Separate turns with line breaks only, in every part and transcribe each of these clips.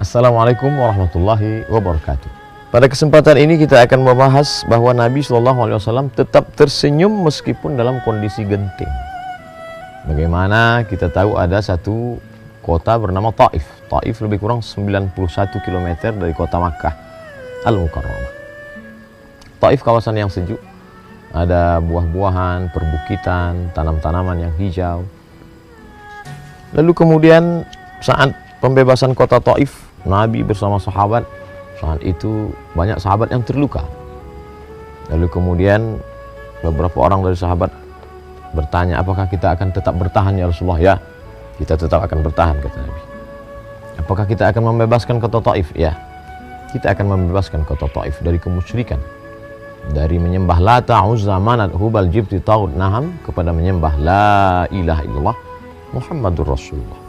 Assalamualaikum warahmatullahi wabarakatuh. Pada kesempatan ini kita akan membahas bahwa Nabi SAW tetap tersenyum meskipun dalam kondisi genting. Bagaimana kita tahu ada satu kota bernama Taif. Taif lebih kurang 91 km dari kota Makkah Al-Mukarramah. Taif kawasan yang sejuk, ada buah-buahan, perbukitan, tanam-tanaman yang hijau. Lalu kemudian saat pembebasan kota Taif, Nabi bersama sahabat, saat itu banyak sahabat yang terluka. Lalu kemudian beberapa orang dari sahabat bertanya, apakah kita akan tetap bertahan ya Rasulullah? Ya, kita tetap akan bertahan, kata Nabi. Apakah kita akan membebaskan kota Taif? Ya, kita akan membebaskan kota Taif dari kemusyrikan, dari menyembah Lata, Uzza, Manat, Hubal, Jibti, Taud, Naham, kepada menyembah La ilaha illallah Muhammadur Rasulullah.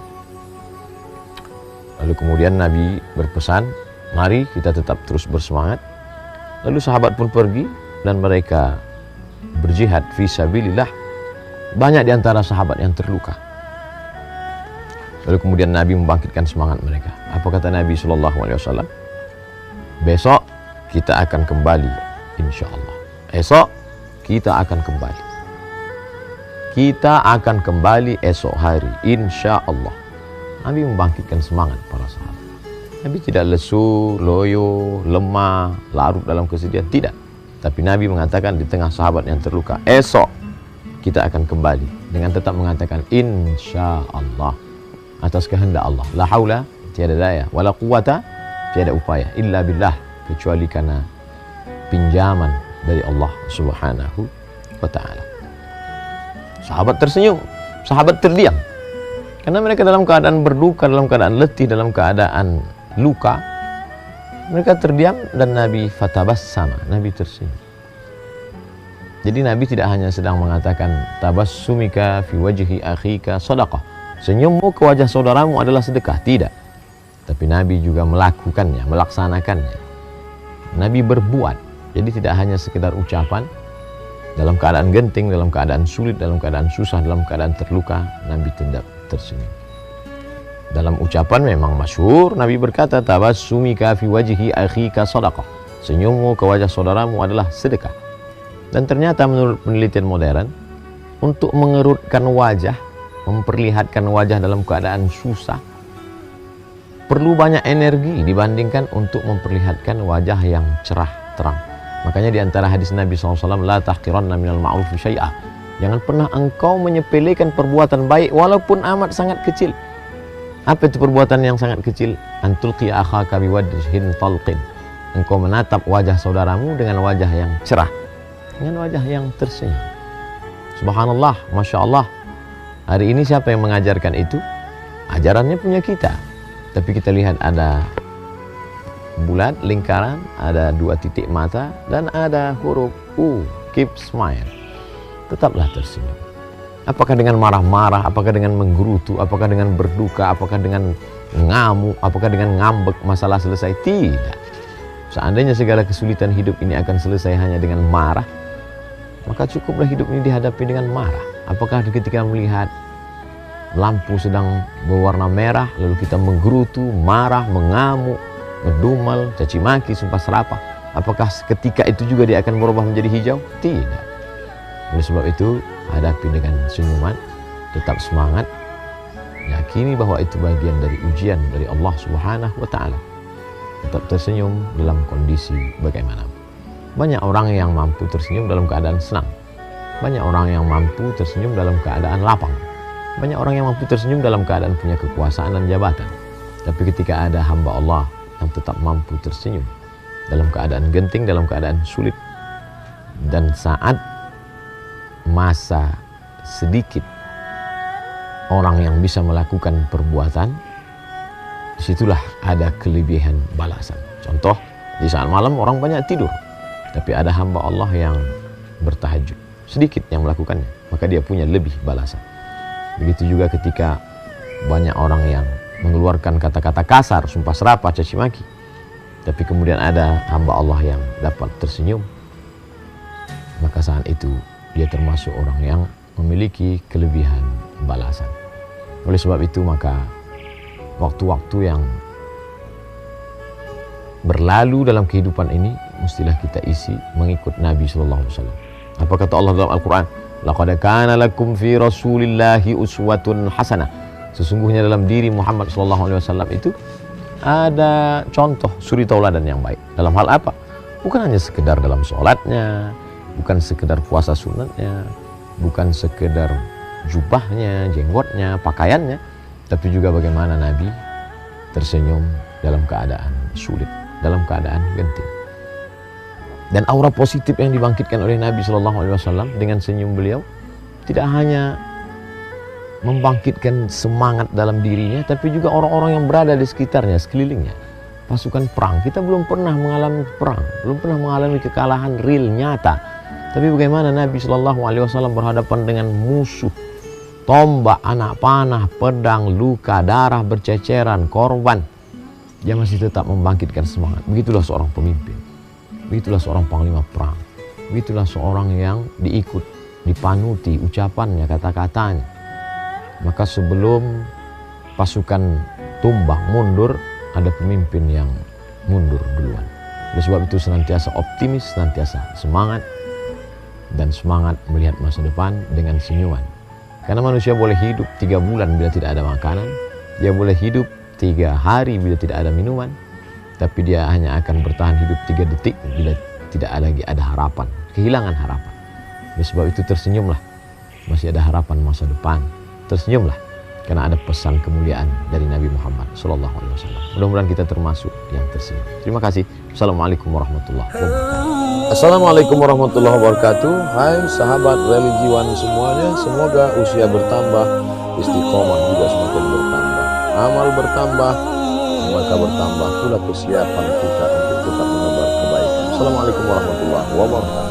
Lalu kemudian Nabi berpesan, mari kita tetap terus bersemangat. Lalu sahabat pun pergi dan mereka berjihad fi sabilillah. Banyak di antara sahabat yang terluka. Lalu kemudian Nabi membangkitkan semangat mereka. Apa kata Nabi SAW? Besok kita akan kembali, insya Allah. Esok kita akan kembali. Kita akan kembali esok hari, insya Allah. Nabi membangkitkan semangat para sahabat. Nabi tidak lesu, loyo, lemah, larut dalam kesedihan, tidak. Tapi Nabi mengatakan di tengah sahabat yang terluka, esok kita akan kembali, dengan tetap mengatakan insya Allah, atas kehendak Allah. La haula, tiada daya, wala quwata, tiada upaya, illa billah, kecuali karena pinjaman dari Allah Subhanahu wa ta'ala. Sahabat tersenyum, sahabat terdiam, karena mereka dalam keadaan berduka, dalam keadaan letih, dalam keadaan luka. Mereka terdiam dan Nabi fatabassama, Nabi tersenyum. Jadi Nabi tidak hanya sedang mengatakan tabassumika fi wajhi akhika sadaqah, senyummu ke wajah saudaramu adalah sedekah, tidak. Tapi Nabi juga melakukannya, melaksanakannya. Nabi berbuat. Jadi tidak hanya sekedar ucapan. Dalam keadaan genting, dalam keadaan sulit, dalam keadaan susah, dalam keadaan terluka, Nabi tidak tersenyum. Dalam ucapan memang masyhur, Nabi berkata, tabassumika fi wajhi akhika sadaqah, senyummu ke wajah saudaramu adalah sedekah. Dan ternyata menurut penelitian modern, untuk mengerutkan wajah, memperlihatkan wajah dalam keadaan susah, perlu banyak energi dibandingkan untuk memperlihatkan wajah yang cerah, terang. Makanya di antara hadis Nabi SAW, la tahqiranna minal ma'rufi syai'ah, jangan pernah engkau menyepelekan perbuatan baik walaupun amat sangat kecil. Apa itu perbuatan yang sangat kecil? Antulqi akhaka biwajhin talqin, engkau menatap wajah saudaramu dengan wajah yang cerah, dengan wajah yang tersenyum. Subhanallah, Masya Allah. Hari ini siapa yang mengajarkan itu? Ajarannya punya kita. Tapi kita lihat ada bulat, lingkaran, ada dua titik mata, dan ada huruf U, keep smile. Tetaplah tersenyum. Apakah dengan marah-marah, apakah dengan menggerutu, apakah dengan berduka, apakah dengan ngamuk, apakah dengan ngambek masalah selesai? Tidak. Seandainya segala kesulitan hidup ini akan selesai hanya dengan marah, maka cukuplah hidup ini dihadapi dengan marah. Apakah ketika melihat lampu sedang berwarna merah, lalu kita menggerutu, marah, mengamuk, ngedumel, caci maki, sumpah serapah, apakah ketika itu juga dia akan berubah menjadi hijau? Tidak. Oleh sebab itu, hadapi dengan senyuman, tetap semangat, yakini bahwa itu bagian dari ujian dari Allah Subhanahu wa ta'ala. Tetap tersenyum dalam kondisi bagaimanapun. Banyak orang yang mampu tersenyum dalam keadaan senang. Banyak orang yang mampu tersenyum dalam keadaan lapang. Banyak orang yang mampu tersenyum dalam keadaan punya kekuasaan dan jabatan. Tapi ketika ada hamba Allah yang tetap mampu tersenyum dalam keadaan genting, dalam keadaan sulit, dan saat masa sedikit orang yang bisa melakukan perbuatan, disitulah ada kelebihan balasan. Contoh, di saat malam orang banyak tidur, tapi ada hamba Allah yang bertahajud, sedikit yang melakukannya, maka dia punya lebih balasan. Begitu juga ketika banyak orang yang mengeluarkan kata-kata kasar, sumpah serapah, caci maki, tapi kemudian ada hamba Allah yang dapat tersenyum, maka saat itu dia termasuk orang yang memiliki kelebihan balasan. Oleh sebab itu maka waktu-waktu yang berlalu dalam kehidupan ini mestilah kita isi mengikut Nabi sallallahu alaihi wasallam. Apa kata Allah dalam Al-Qur'an? Laqad kana lakum fi Rasulillahi uswatun hasanah. Sesungguhnya dalam diri Muhammad sallallahu alaihi wasallam itu ada contoh suri tauladan yang baik. Dalam hal apa? Bukan hanya sekedar dalam sholatnya, bukan sekedar puasa sunatnya, bukan sekedar jubahnya, jenggotnya, pakaiannya, tapi juga bagaimana Nabi tersenyum dalam keadaan sulit, dalam keadaan genting. Dan aura positif yang dibangkitkan oleh Nabi SAW dengan senyum beliau tidak hanya membangkitkan semangat dalam dirinya, tapi juga orang-orang yang berada di sekitarnya, sekelilingnya. Pasukan perang, kita belum pernah mengalami perang, belum pernah mengalami kekalahan real, nyata. Tapi bagaimana Nabi SAW berhadapan dengan musuh, tombak, anak panah, pedang, luka, darah berceceran, korban, dia masih tetap membangkitkan semangat. Begitulah seorang pemimpin, begitulah seorang panglima perang, begitulah seorang yang diikut, dipanuti ucapannya, kata-katanya. Maka sebelum pasukan tumbang, mundur, ada pemimpin yang mundur duluan. Oleh sebab itu senantiasa optimis, senantiasa semangat, dan semangat melihat masa depan dengan senyuman. Karena manusia boleh hidup 3 bulan bila tidak ada makanan, dia boleh hidup 3 hari bila tidak ada minuman, tapi dia hanya akan bertahan hidup 3 detik bila tidak lagi ada harapan, kehilangan harapan. Oleh sebab itu tersenyumlah, masih ada harapan masa depan. Tersenyumlah, karena ada pesan kemuliaan dari Nabi Muhammad SAW. Mudah-mudahan kita termasuk yang tersenyum. Terima kasih. Assalamualaikum warahmatullahi wabarakatuh. Assalamualaikum warahmatullahi wabarakatuh. Hai sahabat religiwan semuanya, semoga usia bertambah, istiqomah juga semakin bertambah, amal bertambah, maka bertambah pula kesiapan kita untuk tetap menebar kebaikan. Assalamualaikum warahmatullahi wabarakatuh.